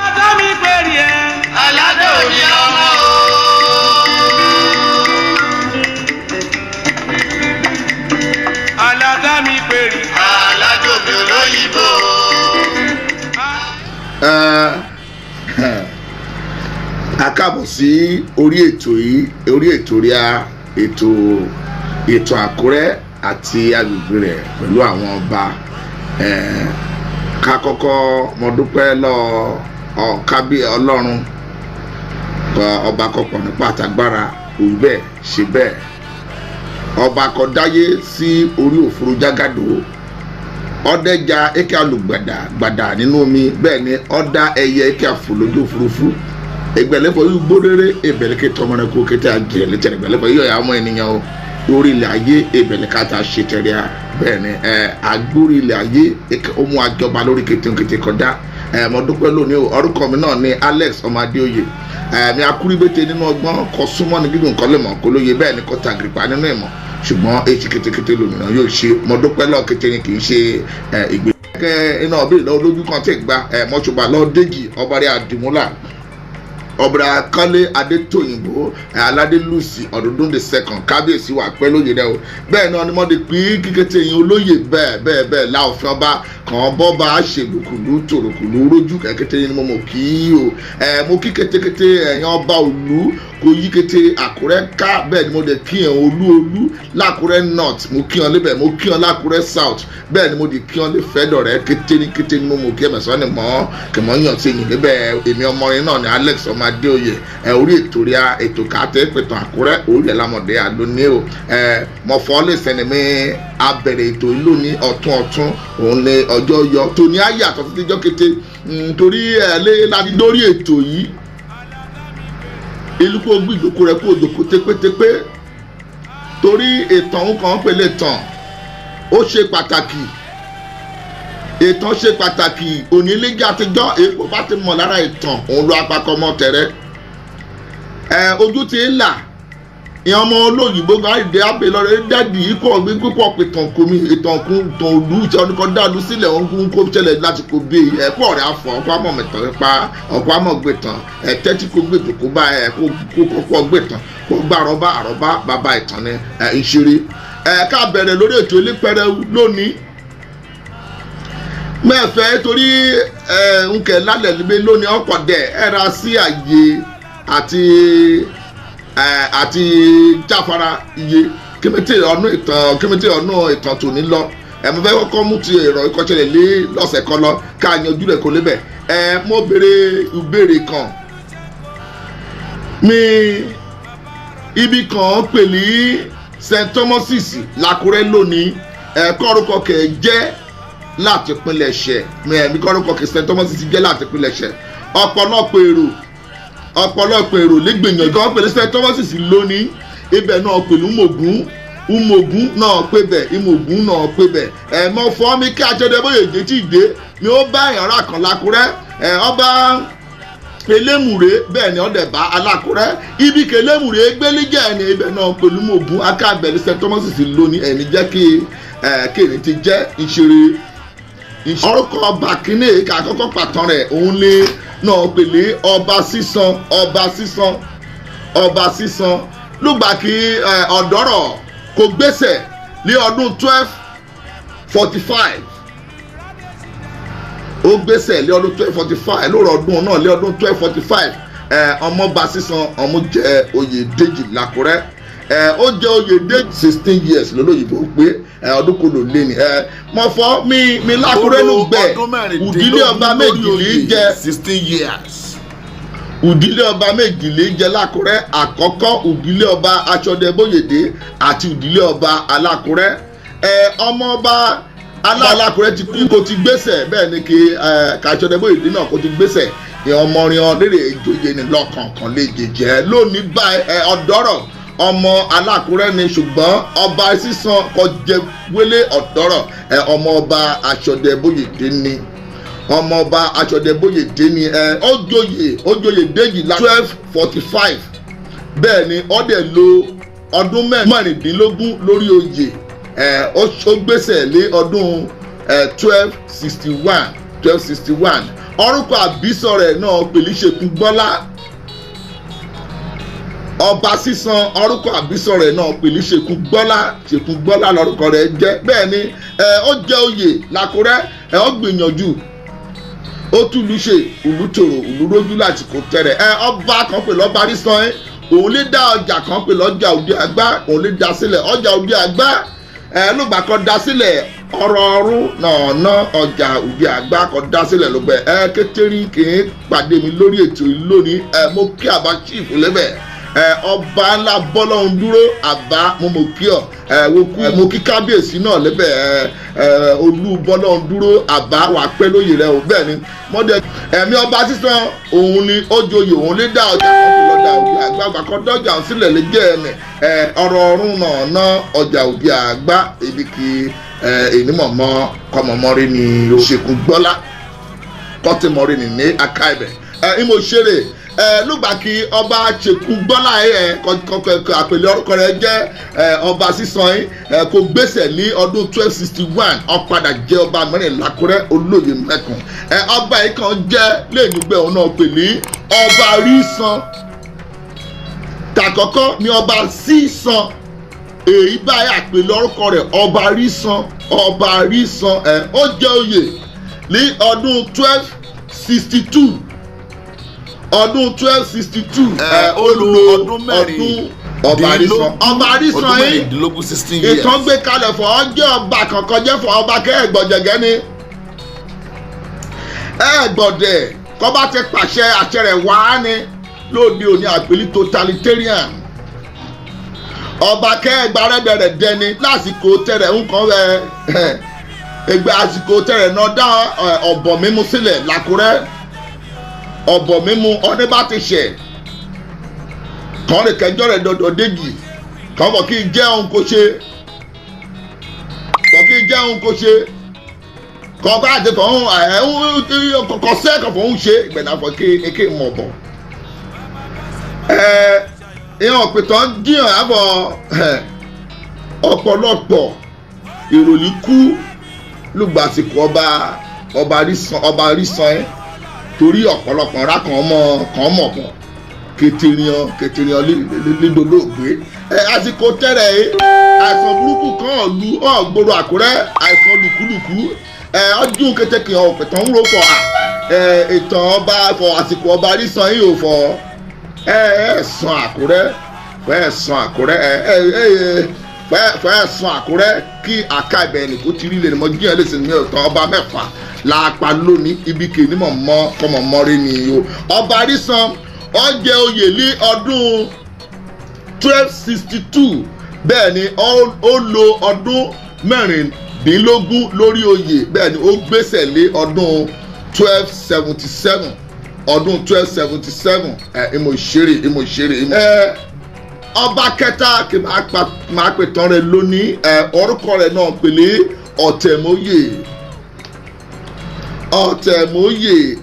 Alámi pèrè ẹ̀. Aládé òní ọmọ o. Alámi pèrè. Alájòbí olóyìnbó. A káàbọ̀ sí orí ètò yìí, orí ètò rí a ètò Àkúrẹ́ àti agbègbè rẹ̀ pẹ̀lú àwọn ọba. Ká kọ́kọ́ mo dúpẹ́ lọ kábí Ọlọ́run ọba kọ̀ọ̀kan nípa àtàgbára òun bẹ́ẹ̀ ṣe bẹ́ẹ̀. Ọba kan dáyé sí orí òfurufú jágàdo ọdẹja eke alùgbàdà nínú omi, bẹ́ẹ̀ ni ọdá ẹyẹ eke àfò lójú òfurufú. Ìgbẹ̀lẹ́fọ̀ yìí gbódéré ìbẹ̀lẹ́kẹ́ tọmọdékó kété àjẹ́ lẹ́tẹ̀rẹ̀ ìgbẹ̀lẹ́fọ̀ yìí ọ̀yà ọmọ ènìyàn o lórí ilẹ̀ ayé ìbẹ̀lẹ́ká ta ṣe tẹ̀rẹ̀ à bẹ́ẹ̀ ni agbórí ilẹ̀ ayé ọmọ àjọba lórí kété kọjá. Mo dúpẹ́ lónìí o, orúkọ mi náà ni Alex ọmọ Adéoyè. Mi akúríbété nínú ọgbọ́n kọ súnmọ́ ní gígùn kan lè mọ̀ kó lóye, bẹ́ẹ̀ ni kò ta àgìrìpá nínú ìmọ̀, ṣùgbọ́n èsì kété lómìnira yóò ṣe. Mo dúpẹ́ lọ́ọ̀ kété ni kì í ṣe ìgbé iná ọbẹ̀ lọ́wọ́ lójú kan tí ì gba mọ́ṣúbà lọ́ọ́ Déjì ọbarí àdìmúlà ọbra Kọ́lé Adétóyìnbó aládé Lucy ọdún the second kábíyèsí wà pẹ́ lóye rẹ o. Bẹ́ẹ̀ náà ni mo di pín kíkété yín olóyè bẹ́ẹ̀ láòfin ọba kan bọ́ba ṣèlùkùlù tòròkùlù rójú kẹ́kẹ́té yín ni mo mọ̀ kí o. Mo kí kétékété ẹ̀yàn ọba òlú kò yí kété Àkúrẹ́ ká, bẹ́ẹ̀ ni mo dẹ̀ kí ẹ̀ olú l'Àkúrẹ́ north, mo kí ọ lébẹ̀, mo kí ọ l'Àkúrẹ́ south, bẹ́ẹ̀ ni mo di kí ọ lè fẹ́ dọ̀rẹ́ kété ni mo mọ̀ kí ẹ̀ mẹ̀sán ni mọ́ kẹ̀mọ́ yàn sí yìn lébẹ̀. Èmi ọmọ yẹn náà ni Alex ọmọ Adéoyè. Orí ètò rí a ètò kàtẹ́ pẹ̀tàn Àkúrẹ́ orí ẹ̀ lámọ̀dé àlóní o. Mo fọ́ lè sẹ́ni mi abẹ̀rẹ̀ ètò ìlú ní ọ̀tún òun lè ọjọ́ yọ tòní ayé àtọ́sí tíjọ́ kété nítorí lé láti lórí ètò yìí ìlú kó gbé ìjókòó rẹ kó òjòkó tépétépé torí ìtàn òun kàn ń pèlè ìtàn ó ṣe pàtàkì. Ìtàn ṣe pàtàkì, onílégé àtijọ́ èèpo bá ti mọ̀ lára ìtàn òun ló apakọ̀ mọ́ tẹ̀rẹ́. Ojú ti ń là ìyẹn ọmọ olóyìnbó gáàdì abẹ lọ́rẹ́ dádì ikọ̀ gbé púpọ̀ pìtàn komi ìtàn òlú ìtàn oníkan dàlú sílẹ̀ òun kó ṣẹlẹ̀ láti kó bí ẹ̀kọ́ rẹ̀ afọ ọkọ̀ àmọ̀ mẹ̀tàn nípa ọkọ̀ àmọ̀ gbẹ̀tàn tẹ́tí kó gbẹ̀tàn kó bá kó kọ́kọ́ gbẹ̀tàn kó gbà àrọ́bá bàbá ìtàn ní ìṣeré. Ká bẹ̀rẹ̀ lórí ètò Elépẹrẹ lónìí mẹ́fẹ̀ẹ́ torí nkẹ́ lálẹ́ níbẹ̀ lónìí ọkọ̀ dẹ̀ ẹ̀ra sí àyè àti jáfara iye kémété ọ̀nà ìtàn tòní lọ. Mo fẹ́ kọ́kọ́ mú ti ẹ̀rọ ìkọ́ṣẹ́lẹ̀ lé lọ́sẹ̀ kan lọ ká yanjú rẹ̀ kó lébẹ̀. Mo béèrè ìbéèrè kan mi ibi kan pè ní St. Thomas's l'Àkúrẹ́ lónìí kọ́rùkọ kẹ̀ jẹ́ láti pinlẹ̀ ṣẹ̀ mi kọ́rùkọ kẹ̀ St. Thomas's jẹ́ láti pinlẹ̀ ṣẹ̀. Ọ̀pọ̀lọpọ̀ èrò lẹ́gbẹ̀yàn kan pẹ̀lú St. Thomas's lónìí ibẹ̀ náà pẹ̀lú umogun náà pé bẹ̀ imogun náà pé bẹ̀. Mo fọ́ mi kí Ajẹ́dẹ́bóyè jẹ́ tí ì dé mi ó bá ìyàrá kan l'Àkúrẹ́ ọba Elémùrè bẹ́ẹ̀ ni ọ̀dẹ̀ bá alákúrẹ́ ibi kẹlẹ́mùrè gbẹ́lẹ́jẹ́ ẹni ibẹ̀ náà pẹ̀lú umogun akábẹ̀lú St. Thomas's lónìí ẹni jẹ́ kí kéèrè ti jẹ́ ìṣeré. Orúkọ ọba kínní ká kọ́kọ́ pàtàn rẹ̀ òun lé náà pèlè ọba sísan lùgbà kí ọ̀dọ́rọ̀ kò gbèsè ní ọdún 1245 ó gbèsè ní ọdún 1245 lórí ọdún náà ní ọdún 1245 ọmọọba sísan ọmọ jẹ oyè Déjì l'Àkúrẹ́. Ó jẹ oyè Déjì 16 years lólóyìnbó pé ọdún kò lò lé ní. Mo fọ́ mi l'Àkúrẹ́ ló gbẹ ìdílé ọba méjìlí jẹ 16 years. ìdílé ọba méjìlé jẹ l'Àkúrẹ́. Àkọ́kọ́ ìdílé ọba Aṣọdẹbóyèdé àti ìdílé ọba Alákúrẹ́. Ọmọ ọba Alákúrẹ́ ti kú kó ti gbèsè, bẹ́ẹ̀ ni kí Aṣọdẹbóyèdé náà kó ti gbèsè. Ọmọrin ọdẹrẹ ìjòyè ní lọ́kànkàn lè jẹjẹ lónìí báyìí ọ̀dọ́rọ̀ ọmọ Alákúrẹ́ ni ṣùgbọ́n ọba sísan kọjẹ wélé ọ̀dọ́rọ̀ ọmọ ọba Aṣọdẹbóyèdé ni. Ọmọọba Aṣọdẹbóyèdé ni ó joyè Déjì 1245 bẹ́ẹ̀ ni ó dẹ̀ lo ọdún mẹ́rìndínlógún lórí oyè. Ó gbèsè lé ọdún 1261 orúkọ àbísọ rẹ̀ náà pèlú ṣekun gbọ́lá ọba sísan orúkọ àbísọ rẹ̀ náà pèlú ṣekun gbọ́lá lórúkọ rẹ̀ jẹ́ bẹ́ẹ̀ ni ó jẹ́ oyè l'Àkúrẹ́ ó gbìyànjú ó túlù ṣe ìlútòrò ìlúrójú láti kò tẹ̀rẹ̀ ọba kan pè lọ́ba rísan òun lè dá ọjà kan pè lọ́jà òde àgbá òun lè dá sílẹ̀ ọjà òde àgbá lùgbà kan dá sílẹ̀ ọ̀rọ̀ ọ̀run nàánà ọjà òde àgbá kan dá sílẹ̀ ló gbẹ kékeré kì í pàdé mi lórí ètò yìí lónìí mo kí àbá chief lẹ́bẹ̀ ọba ńlá bọ́lọ́hún dúró àbá mo kí ọ mo kí kábíyèsí náà lẹ́bẹ̀ olú bọ́lọ́hún dúró àbá wà pẹ́ lóye rẹ ò bẹ́ẹ̀ ni mọ́dẹ ẹ̀mí ọba sísan òun ni ó joyè òun lè dá ọjà kan fi lọ́jà òde àgbá àgbà kan dọ́jà sílẹ̀ lè jẹ́ ọ̀rọ̀ ọ̀run nàánà ọjà òde àgbá ibi kí ènìmọ̀mọ́ kọ́mọmọ́rí ni ṣekun gbọ́lá kọ́tìmọ́rí ni ní akáìbẹ̀ ìmọ̀ ṣeré lùgbà kí ọba ṣekun gbọ́lá àpèlé orúkọ rẹ̀ jẹ́ ọba sísan kò gbèsè ní ọdún 1261 ó padà jẹ́ ọba mẹ́rin l'Àkúrẹ́ olóyè mẹ́kùn ọba yìí kan jẹ́ lẹ́yìngbẹ́ òun náà pèlé ọba rísan tàkọ́kọ́ ni ọba sísan èyí báyìí àpèlé orúkọ rẹ̀ ọba rísan ó jẹ́ oyè ní ọdún 1262 ọdún 1262 ó lo ọdún ọba rísan yìí ìtàn gbé kalẹ̀ fún ọjọ́ ọba kankan jẹ́ fún ọba kẹ́ẹ̀gbọ̀jẹ̀gẹ́ ni ẹ̀gbọ̀dẹ̀ kọ́ bá ti pàṣẹ àṣẹ rẹ̀ wá ní lóde òní àpèlí totalitarian ọba kẹ́ẹ̀gbà rẹ̀dẹ̀rẹ̀ dẹni lásìkò tẹ̀rẹ̀ nǹkan rẹ̀ ẹgbẹ́ àsìkò tẹ̀rẹ̀ náà dá ọ̀bọ̀ mímú sílẹ̀ l'Àkúrẹ́ ọ̀bọ̀ mímú ọdún bá ti ṣẹ̀ kàn lè kẹjọ́ rẹ̀ dọ̀dọ̀ déjì kàn bọ̀ kí jẹ́ ohun kò ṣe kàn bá àti fọ̀hún kọ̀kọ̀ sẹ́ẹ̀kọ̀ fọ̀hún ṣe ìgbẹ̀nàfọ̀ kéèké mọ̀ bọ̀ ìhàn òpìtàn díyàn àbọ̀ ọ̀pọ̀lọpọ̀ ìròyìn kú lùgbàsìkò ọba rísan torí ọ̀pọ̀lọpọ̀ ọ̀rá kan mọ̀ pọ̀ kẹtìrìyàn lídolóògbé àsìkò tẹ́rẹ̀ àìsàn burúkú kan lu ọ̀gbòrò Àkúrẹ́ àìsàn lùkúlùkú ọdún kétékè ọ̀pẹ̀tàn ń ro fọ ìtàn ọba fọ àsìkò ọba rísan yìí ò fọ ẹ̀ẹ̀sán Àkúrẹ́ kí àká ibẹ̀ nìkó ti rí lè ní mọ jíyàn lè sì ní ìtàn ọba mẹ́fà láàpá lónìí ibi kì ní mọ̀mọ́ kọ́mọ̀mọ́rí ni o ọba rísan ó jẹ́ oyè ní ọdún 1262 bẹ́ẹ̀ ni ó lo ọdún mẹ́rìndínlógún lórí oyè bẹ́ẹ̀ ni ó gbèsè lé ọdún 1277 ìmọ̀ ìṣeré ọba kẹta kì máa pè tán rẹ̀ lónìí orúkọ rẹ̀ náà pèlè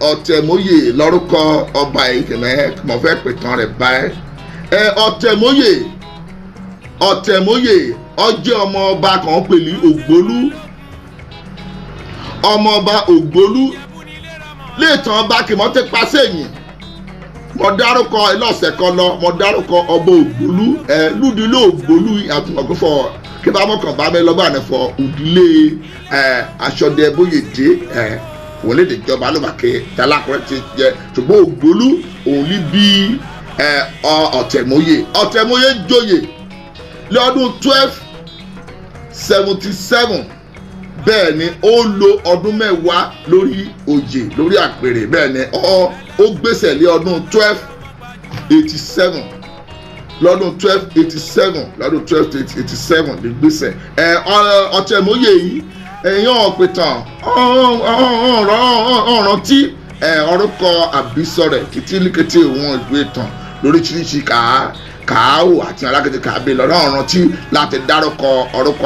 ọ̀tẹ̀móyè lórúkọ ọba ìkìlẹ̀ mo fẹ́ pè tán rẹ̀ báyìí ọ̀tẹ̀móyè ó jẹ́ ọmọ ọba kan pèlè ògbólú léètàn ọba kì mọ́ tẹ́ pa sẹ́yìn mo dárúkọ ẹlọ́sẹ̀ kan lọ mo dárúkọ ọba ògbólú lúdílé ògbólú àtúnọ̀gbọ́fọ̀ kí bá mọ̀kàn bá mi lọ́gbà ní fọ òdílé aṣọ́dẹ bóyèdé wọlé ìjọba ló bá ké t'Àkúrẹ́ ti jẹ ṣùgbọ́n ògbólú òun ní bí ọ̀tẹ̀móyè joyè lọ́dún 1277 bẹ́ẹ̀ ni ó lo ọdún mẹ́wàá lórí oyè lórí àpèrè bẹ́ẹ̀ ni ó gbèsè lé ọdún 1287 lọ́dún 1287 lè gbèsè ọ̀tẹ̀móyè yìí èèyàn ọ̀pẹ̀tàn ọ̀rántí orúkọ àbísọ rẹ̀ kìtìlíkìtì òun ìlú ìtàn lóríṣiríṣi kàáwò àti alágídí kàábé lọ́nà ọ̀rántí láti dárúkọ orúkọ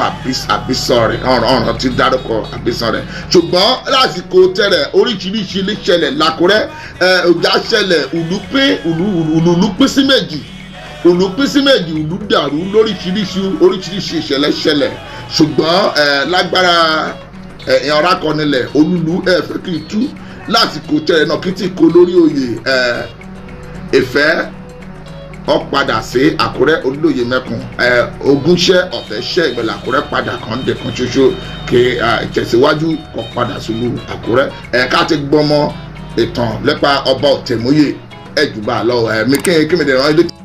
àbísọ rẹ̀ ọ̀rántí dárúkọ àbísọ rẹ̀ ṣùgbọ́n lásìkò tẹ̀rẹ̀ oríṣiríṣi lè ṣẹlẹ̀ l'Àkúrẹ́ ọjà ṣẹlẹ̀ ìlú pín sí méjì ìlú dàrú oríṣiríṣi ìṣẹ̀lẹ̀ ṣẹlẹ̀ ṣùgbọ́n lágbára ọ̀rá kan nílẹ̀ olúlu ẹ̀fẹ́ kì í tú lásìkò tẹ́ ẹ náà kí tí kò lórí oyè ìfẹ́ ọ padà sí Àkúrẹ́ olóyè mẹ́kun ogúnṣẹ́ ọ̀fẹ́ṣẹ́ ìgbẹ̀lẹ̀ Àkúrẹ́ padà kan dé kan ṣoṣo kí ìtẹ̀síwájú kọ padà sílùú Àkúrẹ́ ká ti gbọ́mọ ìtàn lẹ́pa ọba Ọ̀tẹ̀móyè ẹ̀jùbà lọ mi kí mi dẹ̀ rán ilé.